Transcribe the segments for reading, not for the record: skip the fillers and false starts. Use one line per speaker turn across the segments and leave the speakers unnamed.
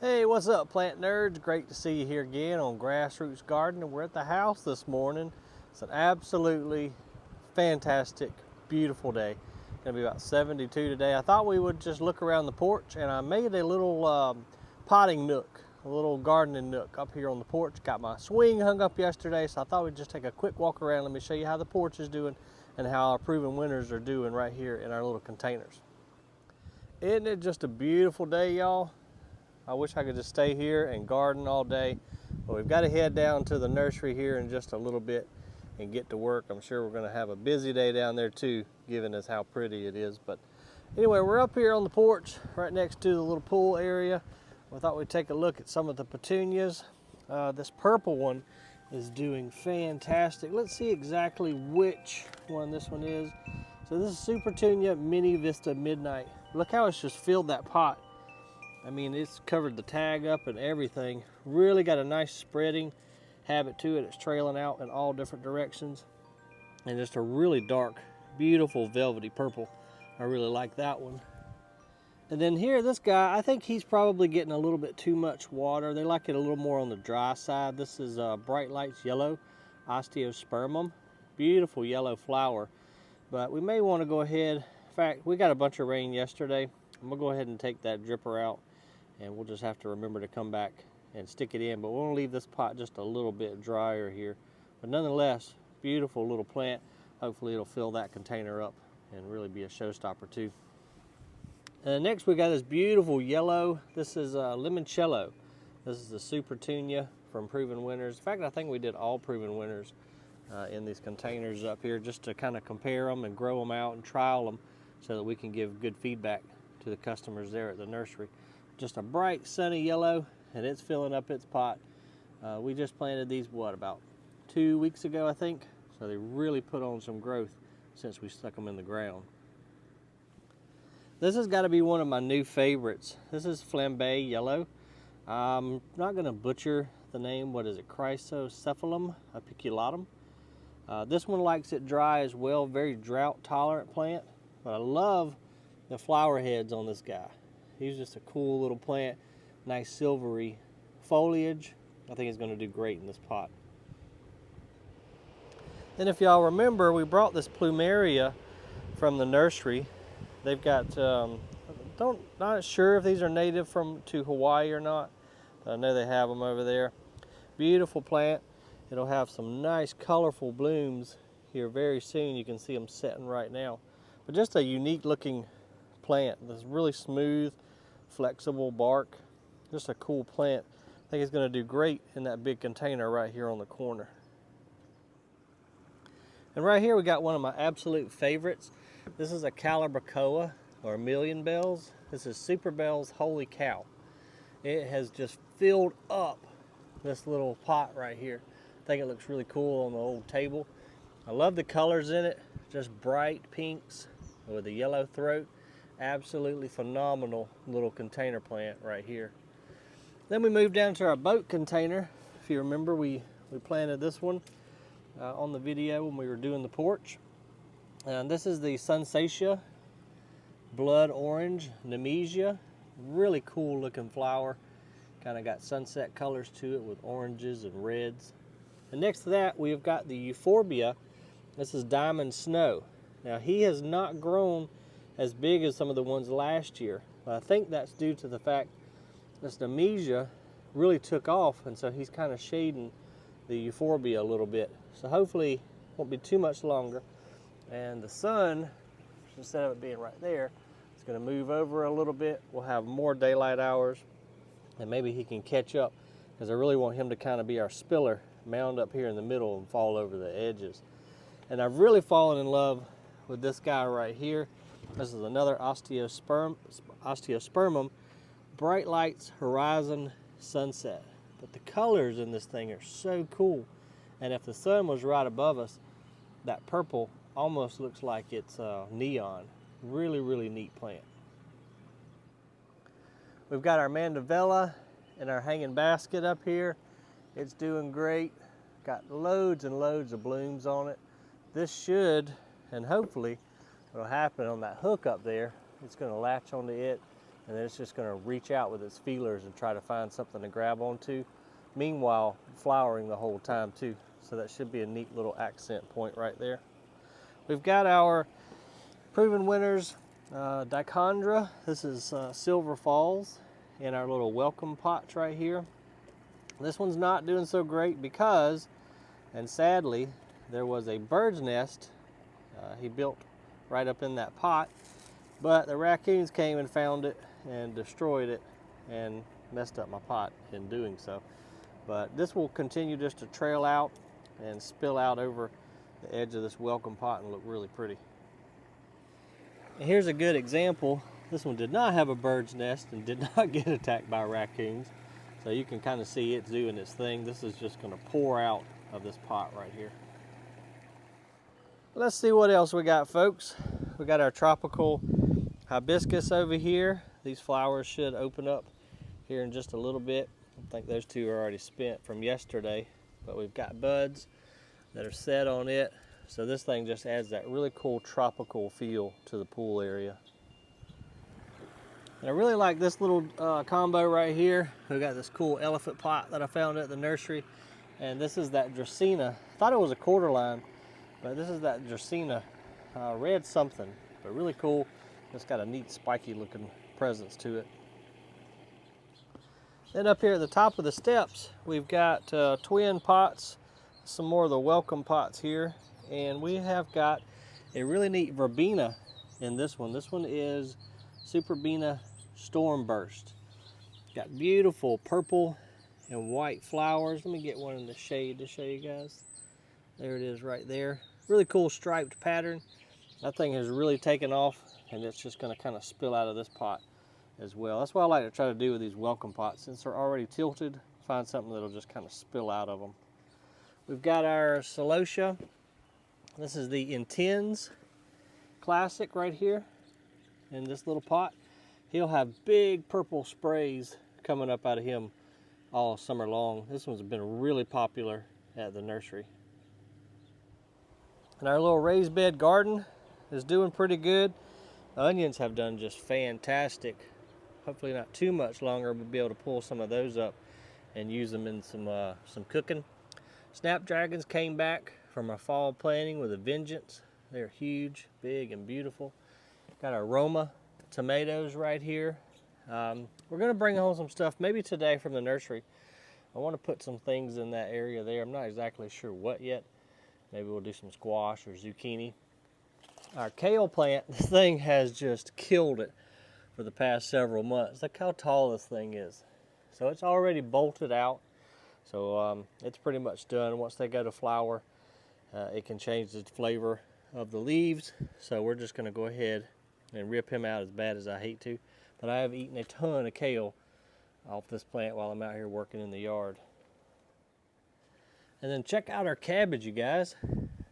Hey, what's up, plant nerds? Great to see you here again on Grassroots Garden. And we're at the house this morning. It's an absolutely fantastic, beautiful day. It's gonna be about 72 today. I thought we would just look around the porch, and I made a little potting nook, a little gardening nook up here on the porch. Got my swing hung up yesterday, so I thought we'd just take a quick walk around. Let me show you how the porch is doing and how our proven winners are doing right here in our little containers. Isn't it just a beautiful day, y'all? I wish I could just stay here and garden all day, but we've got to head down to the nursery here in just a little bit and get to work. I'm sure we're going to have a busy day down there too, given as how pretty it is. But anyway, we're up here on the porch right next to the little pool area. We thought we'd take a look at some of the petunias. This purple one is doing fantastic. Let's see exactly which one this one is. So this is Super Petunia Mini Vista Midnight. Look how it's just filled that pot. I mean, it's covered the tag up and everything. Really got a nice spreading habit to it. It's trailing out in all different directions. And just a really dark, beautiful velvety purple. I really like that one. And then here, this guy, I think he's probably getting a little bit too much water. They like it a little more on the dry side. This is Bright Lights Yellow Osteospermum. Beautiful yellow flower. But we may want to go ahead. In fact, we got a bunch of rain yesterday. I'm going to go ahead and take that dripper out. And we'll just have to remember to come back and stick it in. But we'll leave this pot just a little bit drier here. But nonetheless, beautiful little plant. Hopefully it'll fill that container up and really be a showstopper too. And next we got this beautiful yellow. This is limoncello. This is the Super Petunia from Proven Winners. In fact, I think we did all Proven Winners in these containers up here just to kind of compare them and grow them out and trial them so that we can give good feedback to the customers there at the nursery. Just a bright sunny yellow, and it's filling up its pot. We just planted these, about 2 weeks ago, I think. So they really put on some growth since we stuck them in the ground. This has got to be one of my new favorites. This is Flambe Yellow. I'm not going to butcher the name. What is it? Chrysocephalum apiculatum. This one likes it dry as well. Very drought tolerant plant. But I love the flower heads on this guy. He's just a cool little plant, nice silvery foliage. I think he's going to do great in this pot. Then if y'all remember, we brought this plumeria from the nursery. They've got, not sure if these are native to Hawaii or not. I know they have them over there. Beautiful plant. It'll have some nice colorful blooms here very soon. You can see them setting right now. But just a unique looking plant. This really smooth, flexible bark. Just a cool plant. I think it's going to do great in that big container right here on the corner. And right here we got one of my absolute favorites. This is a Calibrachoa or Million Bells. This is Super Bells Holy Cow. It has just filled up this little pot right here. I think it looks really cool on the old table. I love the colors in it. Just bright pinks with a yellow throat. Absolutely phenomenal little container plant right here. Then we moved down to our boat container. If you remember, we planted this one on the video when we were doing the porch. And this is the Sunsatia Blood Orange Nemesia. Really cool looking flower. Kind of got sunset colors to it with oranges and reds. And next to that, we have got the Euphorbia. This is Diamond Snow. Now he has not grown as big as some of the ones last year. But I think that's due to the fact this Nemesia really took off, and so he's kind of shading the Euphorbia a little bit. So hopefully it won't be too much longer. And the sun, instead of it being right there, it's going to move over a little bit. We'll have more daylight hours, and maybe he can catch up, because I really want him to kind of be our spiller, mound up here in the middle and fall over the edges. And I've really fallen in love with this guy right here. This is another Osteospermum, Bright Lights Horizon Sunset. But the colors in this thing are so cool. And if the sun was right above us, that purple almost looks like it's neon. Really, really neat plant. We've got our Mandevilla in our hanging basket up here. It's doing great. Got loads and loads of blooms on it. This should, and hopefully, what'll happen on that hook up there, it's going to latch onto it and then it's just going to reach out with its feelers and try to find something to grab onto, meanwhile flowering the whole time too. So that should be a neat little accent point right there. We've got our proven winners, dichondra. This is Silver Falls in our little welcome pots right here. This one's not doing so great because, and sadly, there was a bird's nest he built right up in that pot, but the raccoons came and found it and destroyed it and messed up my pot in doing so. But this will continue just to trail out and spill out over the edge of this welcome pot and look really pretty. And here's a good example. This one did not have a bird's nest and did not get attacked by raccoons. So you can kind of see it's doing its thing. This is just going to pour out of this pot right here. Let's see what else we got, folks. We got our tropical hibiscus over here. These flowers should open up here in just a little bit. I think those two are already spent from yesterday, but we've got buds that are set on it. So this thing just adds that really cool tropical feel to the pool area. And I really like this little combo right here. We've got this cool elephant pot that I found at the nursery. And this is that Dracaena. I thought it was a quarterline, but this is that Dracaena red something, but really cool. It's got a neat spiky looking presence to it. Then up here at the top of the steps, we've got twin pots, some more of the welcome pots here. And we have got a really neat verbena in this one. This one is Superbena Stormburst. Got beautiful purple and white flowers. Let me get one in the shade to show you guys. There it is right there. Really cool striped pattern. That thing has really taken off, and it's just going to kind of spill out of this pot as well. That's what I like to try to do with these welcome pots. Since they're already tilted, find something that'll just kind of spill out of them. We've got our celosia. This is the Intends Classic right here in this little pot. He'll have big purple sprays coming up out of him all summer long. This one's been really popular at the nursery. And our little raised bed garden is doing pretty good. The onions have done just fantastic. Hopefully not too much longer, we'll be able to pull some of those up and use them in some cooking. Snapdragons came back from our fall planting with a vengeance. They're huge, big, and beautiful. Got our Roma tomatoes right here. We're going to bring home some stuff maybe today from the nursery. I want to put some things in that area there. I'm not exactly sure what yet. Maybe we'll do some squash or zucchini. Our kale plant, this thing has just killed it for the past several months. Look how tall this thing is. So it's already bolted out. So it's pretty much done. Once they go to flower, it can change the flavor of the leaves. So we're just going to go ahead and rip him out, as bad as I hate to. But I have eaten a ton of kale off this plant while I'm out here working in the yard. And then check out our cabbage, you guys.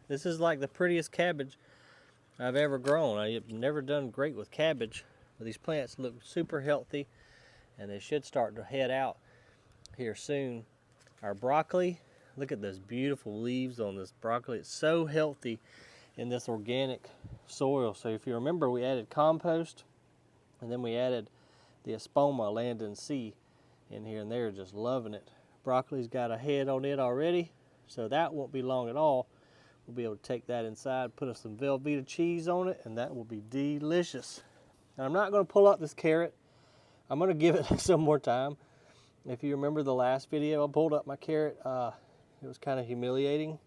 This is like the prettiest cabbage I've ever grown. I've never done great with cabbage, but these plants look super healthy, and they should start to head out here soon. Our broccoli, look at those beautiful leaves on this broccoli. It's so healthy in this organic soil. So if you remember, we added compost, and then we added the espoma land and sea in here, and they're just loving it. Broccoli's got a head on it already, so that won't be long at all. We'll be able to take that inside, put some Velveeta cheese on it, and that will be delicious. Now, I'm not going to pull up this carrot. I'm going to give it some more time. If you remember the last video, I pulled up my carrot. It was kind of humiliating.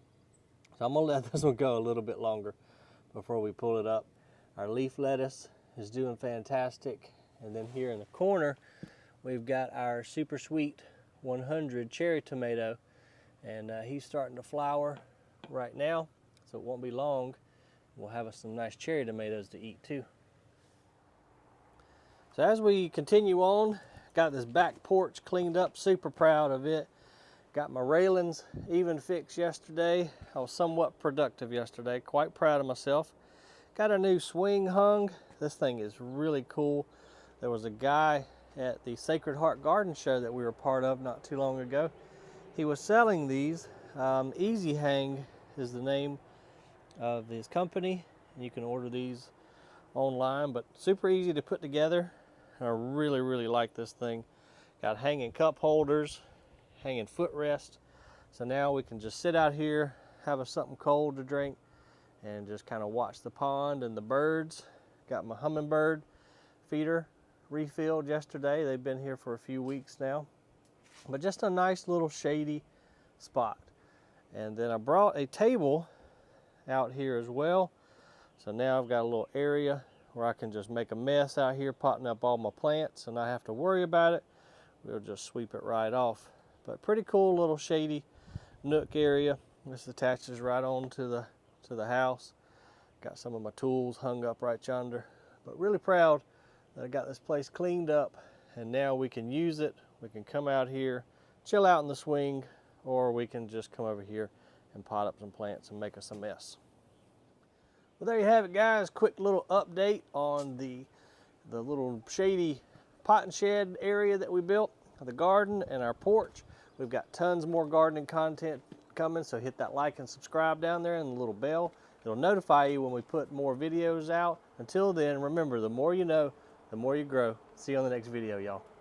So I'm going to let this one go a little bit longer before we pull it up. Our leaf lettuce is doing fantastic. And then here in the corner, we've got our super sweet 100 cherry tomato. And he's starting to flower right now, so it won't be long. We'll have us some nice cherry tomatoes to eat too. So as we continue on, got this back porch cleaned up, super proud of it. Got my railings even fixed yesterday. I was somewhat productive yesterday, quite proud of myself. Got a new swing hung. This thing is really cool. There was a guy at the Sacred Heart Garden Show that we were part of not too long ago. He was selling these. Easy Hang is the name of his company. You can order these online, but super easy to put together. I really, really like this thing. Got hanging cup holders, hanging footrest. So now we can just sit out here, have us something cold to drink, and just kind of watch the pond and the birds. Got my hummingbird feeder refilled yesterday. They've been here for a few weeks now. But just a nice little shady spot. And then I brought a table out here as well. So now I've got a little area where I can just make a mess out here potting up all my plants and not have to worry about it. We'll just sweep it right off. But pretty cool little shady nook area. This attaches right on to the house. Got some of my tools hung up right yonder. But really proud that I got this place cleaned up, and now we can use it. We can come out here, chill out in the swing, or we can just come over here and pot up some plants and make us a mess. Well, there you have it, guys. Quick little update on the little shady pot and shed area that we built, the garden and our porch. We've got tons more gardening content coming, so hit that like and subscribe down there and the little bell. It'll notify you when we put more videos out. Until then, remember, the more you know, the more you grow. See you on the next video, y'all.